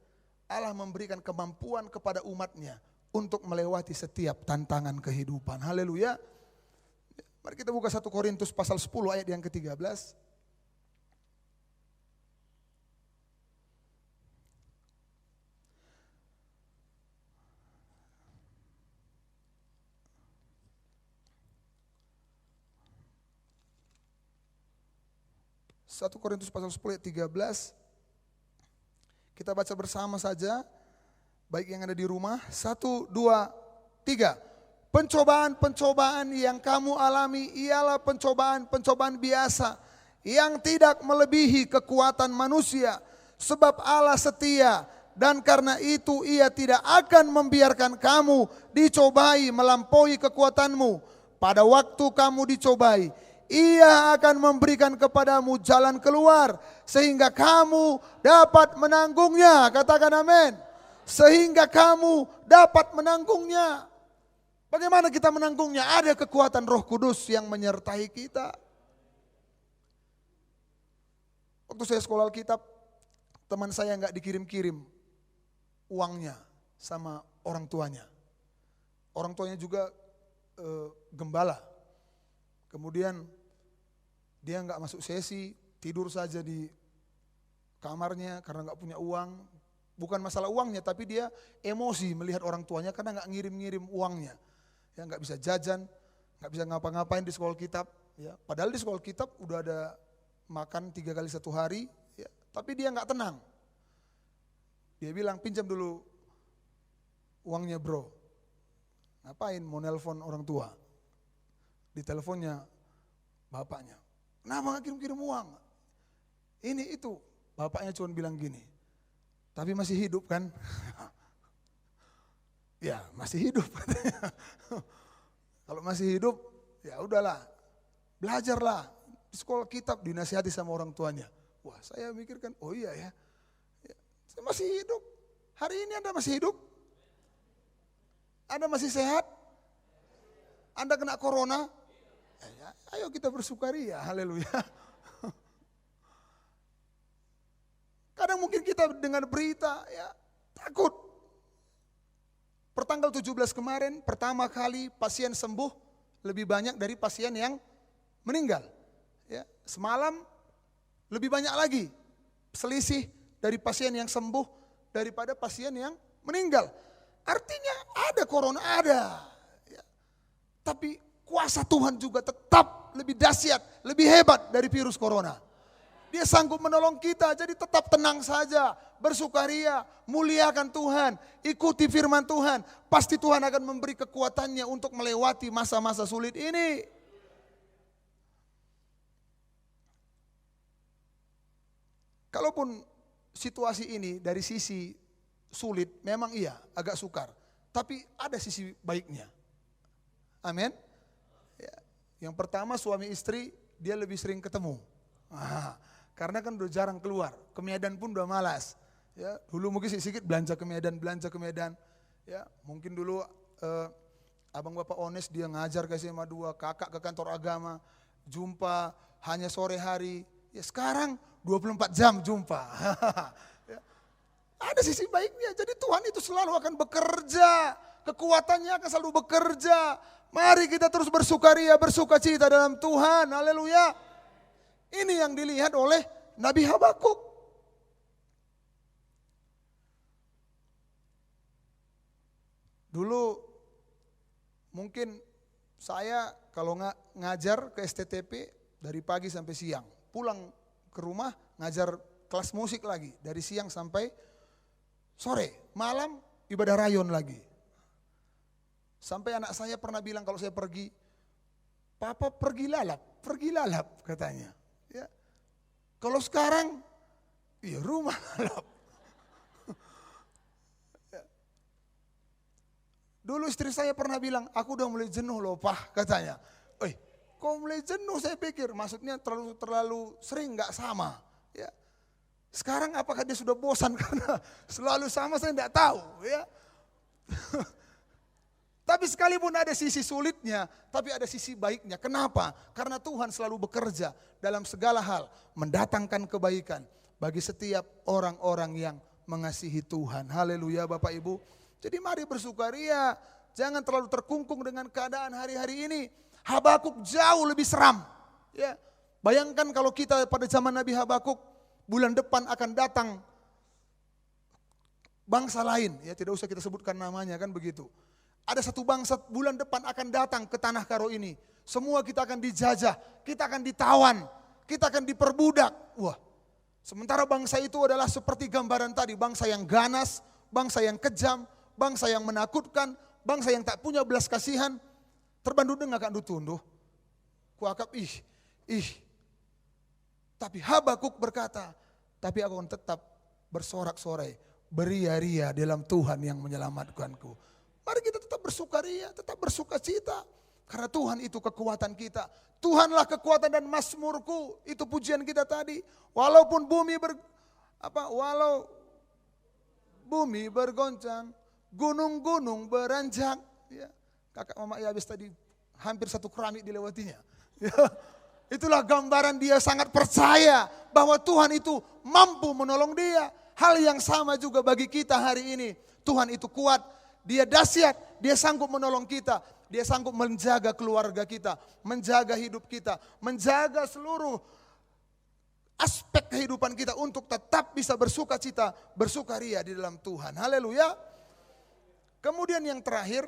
Allah memberikan kemampuan kepada umatnya untuk melewati setiap tantangan kehidupan. Haleluya. Mari kita buka 1 Korintus pasal 10 ayat yang ke-13. Satu Korintus pasal 10 ayat 13. Kita baca bersama saja. Baik yang ada di rumah. 1, 2, 3. Pencobaan-pencobaan yang kamu alami ialah pencobaan-pencobaan biasa yang tidak melebihi kekuatan manusia. Sebab Allah setia dan karena itu Ia tidak akan membiarkan kamu dicobai melampaui kekuatanmu. Pada waktu kamu dicobai, Ia akan memberikan kepadamu jalan keluar sehingga kamu dapat menanggungnya. Katakan amin. Sehingga kamu dapat menanggungnya. Bagaimana kita menanggungnya? Ada kekuatan Roh Kudus yang menyertai kita. Waktu saya sekolah Alkitab, teman saya nggak dikirim-kirim uangnya sama orang tuanya. Orang tuanya juga gembala. Kemudian dia nggak masuk sesi, tidur saja di kamarnya karena nggak punya uang. Bukan masalah uangnya, tapi dia emosi melihat orang tuanya karena nggak ngirim-ngirim uangnya. Ya, nggak bisa jajan, nggak bisa ngapa-ngapain di sekolah kitab. Ya, padahal di sekolah kitab udah ada makan 3 kali 1 hari, ya, tapi dia nggak tenang. Dia bilang pinjam dulu uangnya bro. Ngapain mau nelpon orang tua? Di teleponnya bapaknya. Kenapa nggak kirim-kirim uang? Ini itu. Bapaknya cuma bilang gini, tapi masih hidup kan? Ya masih hidup. Kalau masih hidup ya udahlah, belajarlah. Di sekolah kitab dinasihati sama orang tuanya. Wah saya mikirkan, oh iya ya, saya masih hidup. Hari ini Anda masih hidup? Anda masih sehat? Anda kena corona? Ya, ayo kita bersukaria, haleluya. Kadang mungkin kita dengar berita ya takut. Pertanggal 17 kemarin pertama kali pasien sembuh lebih banyak dari pasien yang meninggal. Ya, semalam lebih banyak lagi selisih dari pasien yang sembuh daripada pasien yang meninggal. Artinya ada corona, ada. Ya. Tapi kuasa Tuhan juga tetap lebih dahsyat, lebih hebat dari virus corona. Dia sanggup menolong kita, jadi tetap tenang saja, bersukaria, muliakan Tuhan, ikuti firman Tuhan. Pasti Tuhan akan memberi kekuatannya untuk melewati masa-masa sulit ini. kalaupun situasi ini dari sisi sulit, memang iya agak sukar. Tapi ada sisi baiknya. Amin. Ya. Yang pertama suami istri dia lebih sering ketemu. Karena kan udah jarang keluar, ke Medan pun udah malas. Ya, dulu mungkin sedikit belanja ke Medan. Ya, mungkin dulu abang bapak Ones dia ngajar ke SMA 2, kakak ke kantor agama, jumpa hanya sore hari. Ya sekarang 24 jam jumpa. Ya. Ada sisi baiknya, jadi Tuhan itu selalu akan bekerja, kekuatannya akan selalu bekerja. Mari kita terus bersukaria, bersukacita dalam Tuhan, haleluya. Ini yang dilihat oleh Nabi Habakuk. Dulu mungkin saya kalau ngajar ke STTP dari pagi sampai siang, pulang ke rumah ngajar kelas musik lagi dari siang sampai sore, malam ibadah rayon lagi. Sampai anak saya pernah bilang kalau saya pergi, "Papa pergi lalap," katanya. Ya. Kalau sekarang, iya rumah lalap. Ya. Dulu istri saya pernah bilang, "Aku udah mulai jenuh loh, Pak," katanya. Kok mulai jenuh, saya pikir maksudnya terlalu sering nggak sama. Ya. Sekarang apakah dia sudah bosan karena selalu sama, saya tidak tahu. Ya. Tapi sekalipun ada sisi sulitnya, tapi ada sisi baiknya. Kenapa? Karena Tuhan selalu bekerja dalam segala hal, mendatangkan kebaikan bagi setiap orang-orang yang mengasihi Tuhan. Haleluya Bapak Ibu. Jadi mari bersukaria, jangan terlalu terkungkung dengan keadaan hari-hari ini. Habakuk jauh lebih seram. Ya. Bayangkan kalau kita pada zaman Nabi Habakuk, bulan depan akan datang bangsa lain, ya tidak usah kita sebutkan namanya kan begitu. Ada satu bangsa bulan depan akan datang ke tanah Karo ini. Semua kita akan dijajah, kita akan ditawan, kita akan diperbudak. Wah, sementara bangsa itu adalah seperti gambaran tadi, bangsa yang ganas, bangsa yang kejam, bangsa yang menakutkan, bangsa yang tak punya belas kasihan. Terbantu dengan akan dutunduh. Kuakap ih. Tapi Habakuk berkata, tapi aku akan tetap bersorak-sorai, beria-ria dalam Tuhan yang menyelamatkanku. Mari kita tetap bersukaria, tetap bersukacita. Karena Tuhan itu kekuatan kita. Tuhanlah kekuatan dan mazmurku. Itu pujian kita tadi. Walaupun walau bumi bergoncang, gunung-gunung beranjak. Ya. Kakak Mama Yabes tadi hampir satu keramik dilewatinya. Ya. Itulah gambaran dia sangat percaya bahwa Tuhan itu mampu menolong dia. Hal yang sama juga bagi kita hari ini. Tuhan itu kuat, dia dahsyat, dia sanggup menolong kita. Dia sanggup menjaga keluarga kita, menjaga hidup kita, menjaga seluruh aspek kehidupan kita untuk tetap bisa bersukacita, bersukaria di dalam Tuhan. Haleluya. Kemudian yang terakhir,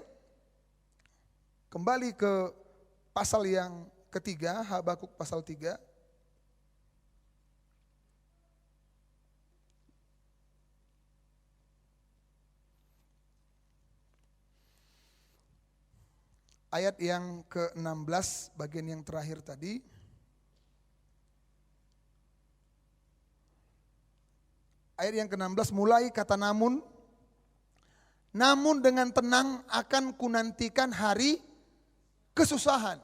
kembali ke pasal yang ketiga, Habakuk pasal 3. Ayat yang ke-16, bagian yang terakhir tadi. Ayat yang ke-16 mulai kata namun dengan tenang akan kunantikan hari kesusahan.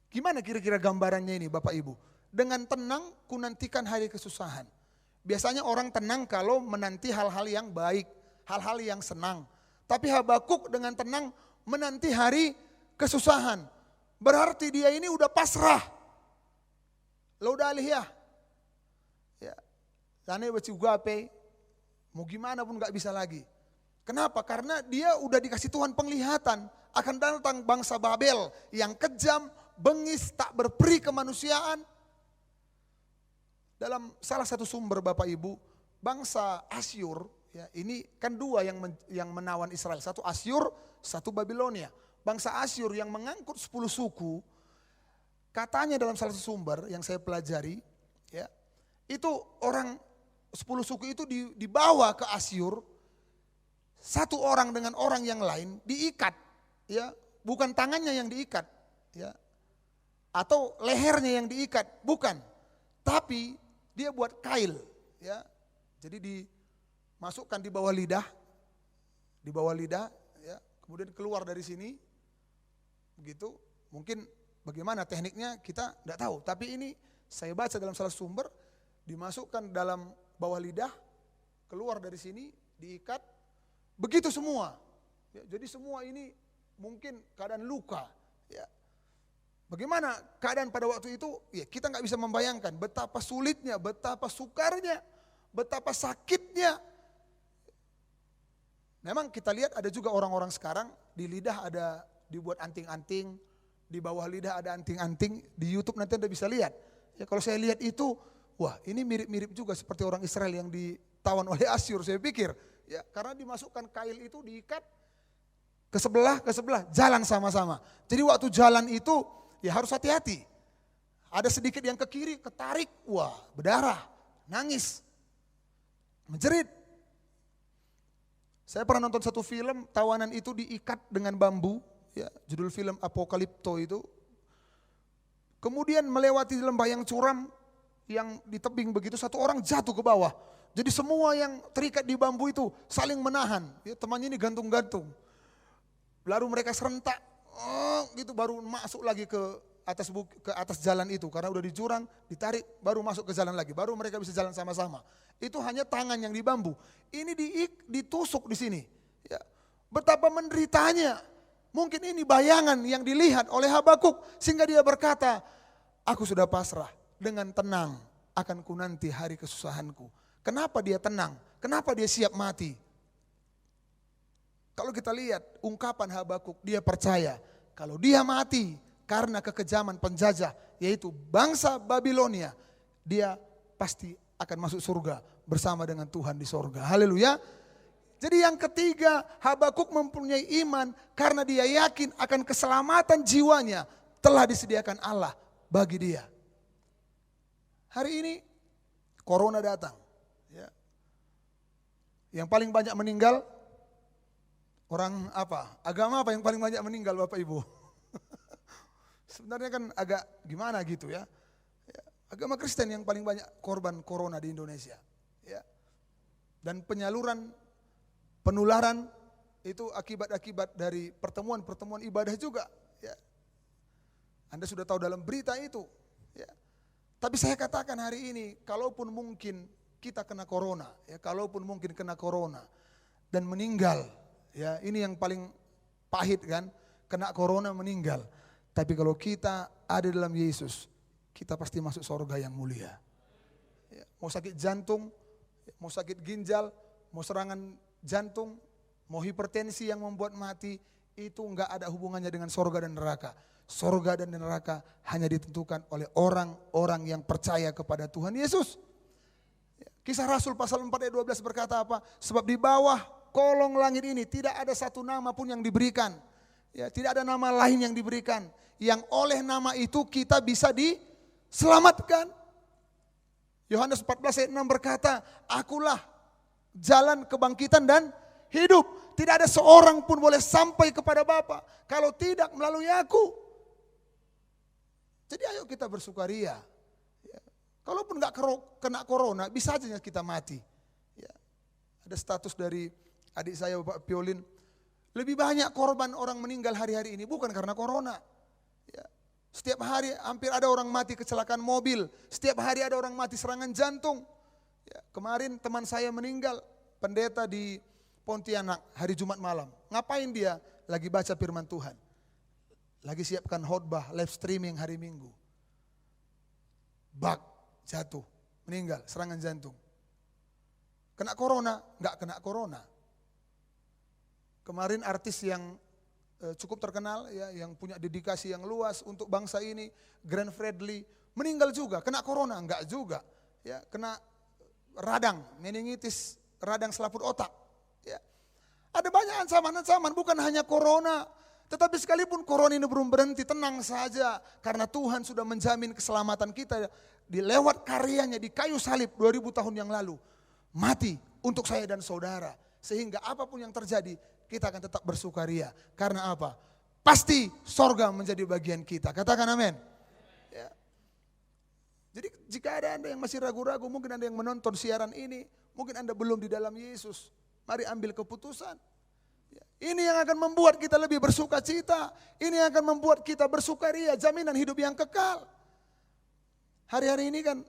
Gimana kira-kira gambarannya ini Bapak Ibu? Dengan tenang kunantikan hari kesusahan. Biasanya orang tenang kalau menanti hal-hal yang baik, hal-hal yang senang. Tapi Habakuk dengan tenang menanti hari kesusahan. Berarti dia ini udah pasrah. Lo udah alih ya. Karena juga mau gimana pun gak bisa lagi. Kenapa? Karena dia udah dikasih Tuhan penglihatan. Akan datang bangsa Babel yang kejam, bengis, tak berperi kemanusiaan. Dalam salah satu sumber Bapak Ibu, bangsa Asyur, ya, ini kan dua yang menawan Israel. Satu Asyur, satu Babilonia. Bangsa Asyur yang mengangkut 10 suku, katanya dalam salah satu sumber yang saya pelajari, ya, itu orang 10 suku itu dibawa ke Asyur, satu orang dengan orang yang lain diikat, ya, bukan tangannya yang diikat, ya, atau lehernya yang diikat, bukan, tapi dia buat kail, ya. Jadi dimasukkan di bawah lidah, ya. Kemudian keluar dari sini, begitu. Mungkin bagaimana tekniknya kita tidak tahu. Tapi ini saya baca dalam salah sumber, dimasukkan dalam bawah lidah, keluar dari sini, diikat, begitu semua. Ya, jadi semua ini mungkin keadaan luka. Ya. Bagaimana keadaan pada waktu itu? Ya, kita nggak bisa membayangkan betapa sulitnya, betapa sukarnya, betapa sakitnya. Memang kita lihat ada juga orang-orang sekarang di lidah ada dibuat anting-anting, di bawah lidah ada anting-anting, di YouTube nanti Anda bisa lihat. Ya, kalau saya lihat itu, wah ini mirip-mirip juga seperti orang Israel yang ditawan oleh Asyur, saya pikir. Ya, karena dimasukkan kail itu diikat ke sebelah, jalan sama-sama. Jadi waktu jalan itu ya harus hati-hati. Ada sedikit yang ke kiri, ketarik, wah berdarah, nangis, menjerit. Saya pernah nonton satu film, tawanan itu diikat dengan bambu, ya, judul film Apokalipto itu. Kemudian melewati lembah yang curam, yang di tebing begitu, satu orang jatuh ke bawah. Jadi semua yang terikat di bambu itu saling menahan. Ya, temannya ini gantung-gantung. Lalu mereka serentak, gitu baru masuk lagi ke atas jalan itu. Karena udah di jurang, ditarik, baru masuk ke jalan lagi. Baru mereka bisa jalan sama-sama. Itu hanya tangan yang di bambu. Ini ditusuk di sini. Ya. Betapa menderitanya. Mungkin ini bayangan yang dilihat oleh Habakuk. Sehingga dia berkata, aku sudah pasrah, dengan tenang akan ku nanti hari kesusahanku. Kenapa dia tenang? Kenapa dia siap mati? Kalau kita lihat ungkapan Habakuk, dia percaya kalau dia mati karena kekejaman penjajah, yaitu bangsa Babilonia, dia pasti akan masuk surga bersama dengan Tuhan di surga. Haleluya. Jadi yang ketiga, Habakuk mempunyai iman karena dia yakin akan keselamatan jiwanya telah disediakan Allah bagi dia. Hari ini corona datang. Ya. Yang paling banyak meninggal orang apa? Agama apa yang paling banyak meninggal Bapak Ibu? Sebenarnya kan agak gimana gitu ya. Agama Kristen yang paling banyak korban corona di Indonesia. Ya. Dan penularan itu akibat-akibat dari pertemuan-pertemuan ibadah juga. Ya. Anda sudah tahu dalam berita itu. Ya. Tapi saya katakan hari ini, kalaupun mungkin kita kena corona, ya, kalaupun mungkin kena corona dan meninggal, ya ini yang paling pahit kan, kena corona meninggal. Tapi kalau kita ada dalam Yesus, kita pasti masuk surga yang mulia. Ya, mau sakit jantung, mau sakit ginjal, mau serangan jantung, mau hipertensi yang membuat mati, itu enggak ada hubungannya dengan surga dan neraka. Surga dan neraka hanya ditentukan oleh orang-orang yang percaya kepada Tuhan Yesus. Kisah Rasul pasal 4 ayat 12 berkata apa? Sebab di bawah kolong langit ini tidak ada satu nama pun yang diberikan. Ya, tidak ada nama lain yang diberikan. Yang oleh nama itu kita bisa diselamatkan. Yohanes 14 ayat 6 berkata, akulah jalan kebangkitan dan hidup. Tidak ada seorang pun boleh sampai kepada Bapa kalau tidak melalui aku. Jadi ayo kita bersukaria. Kalaupun nggak kena corona, bisa aja kita mati. Ya. Ada status dari adik saya Bapak Piolin, lebih banyak korban orang meninggal hari-hari ini bukan karena corona. Ya. Setiap hari hampir ada orang mati kecelakaan mobil, setiap hari ada orang mati serangan jantung. Ya. Kemarin teman saya meninggal, pendeta di Pontianak hari Jumat malam. Ngapain dia? Lagi baca firman Tuhan. Lagi siapkan khotbah live streaming hari Minggu. Jatuh, meninggal, serangan jantung. Kena corona? Enggak kena corona. Kemarin artis yang cukup terkenal, ya, yang punya dedikasi yang luas untuk bangsa ini, Glenn Fredly, meninggal juga. Kena corona? Enggak juga. Ya, kena radang, meningitis, radang selaput otak. Ya. Ada banyak ancaman-ancaman, bukan hanya corona. Tetapi sekalipun corona ini belum berhenti, tenang saja. Karena Tuhan sudah menjamin keselamatan kita lewat karyanya di kayu salib 2000 tahun yang lalu. Mati untuk saya dan saudara. Sehingga apapun yang terjadi, kita akan tetap bersukaria. Karena apa? Pasti sorga menjadi bagian kita. Katakan amin. Ya. Jadi jika ada Anda yang masih ragu-ragu, mungkin Anda yang menonton siaran ini, mungkin Anda belum di dalam Yesus. Mari ambil keputusan. Ini yang akan membuat kita lebih bersuka cita. Ini yang akan membuat kita bersukaria, jaminan hidup yang kekal. Hari-hari ini kan,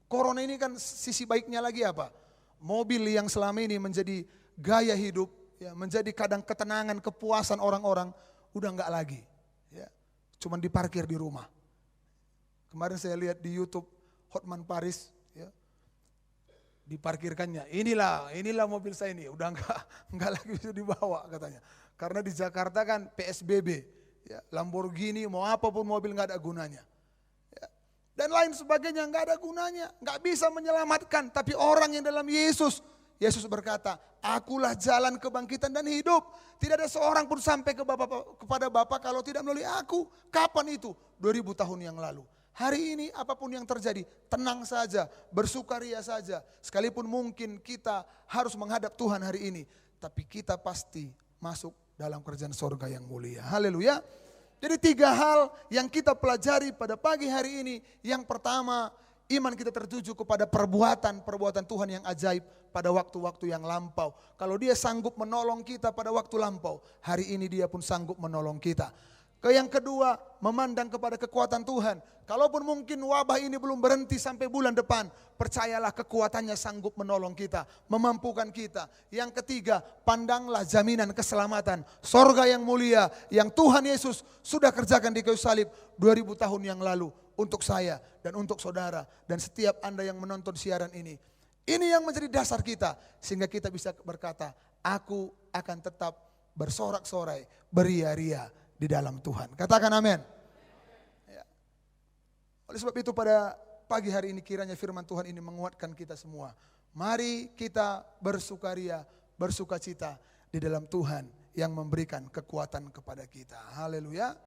corona ini kan sisi baiknya lagi apa? Mobil yang selama ini menjadi gaya hidup, ya, menjadi kadang ketenangan, kepuasan orang-orang, udah enggak lagi. Ya, cuman diparkir di rumah. Kemarin saya lihat di YouTube Hotman Paris, ya, diparkirkannya. Inilah mobil saya ini, udah enggak lagi bisa dibawa katanya. Karena di Jakarta kan PSBB, ya, Lamborghini mau apapun mobil enggak ada gunanya. Ya, dan lain sebagainya enggak ada gunanya, enggak bisa menyelamatkan. Tapi orang yang dalam Yesus berkata, akulah jalan kebangkitan dan hidup. Tidak ada seorang pun sampai kepada Bapa kalau tidak melalui aku. Kapan itu? 2000 tahun yang lalu. Hari ini apapun yang terjadi, tenang saja, bersukaria saja. Sekalipun mungkin kita harus menghadap Tuhan hari ini, tapi kita pasti masuk dalam kerajaan sorga yang mulia. Haleluya. Jadi 3 hal yang kita pelajari pada pagi hari ini. Yang pertama, iman kita tertuju kepada perbuatan Tuhan yang ajaib pada waktu-waktu yang lampau. Kalau Dia sanggup menolong kita pada waktu lampau, hari ini Dia pun sanggup menolong kita. Yang kedua, memandang kepada kekuatan Tuhan. Kalaupun mungkin wabah ini belum berhenti sampai bulan depan, percayalah kekuatannya sanggup menolong kita, memampukan kita. Yang ketiga, pandanglah jaminan keselamatan, sorga yang mulia yang Tuhan Yesus sudah kerjakan di kayu salib 2000 tahun yang lalu untuk saya dan untuk saudara dan setiap Anda yang menonton siaran ini. Ini yang menjadi dasar kita sehingga kita bisa berkata, aku akan tetap bersorak-sorai, beria-ria di dalam Tuhan. Katakan amin. Ya. Oleh sebab itu pada pagi hari ini kiranya firman Tuhan ini menguatkan kita semua. Mari kita bersukaria, bersukacita di dalam Tuhan yang memberikan kekuatan kepada kita. Haleluya.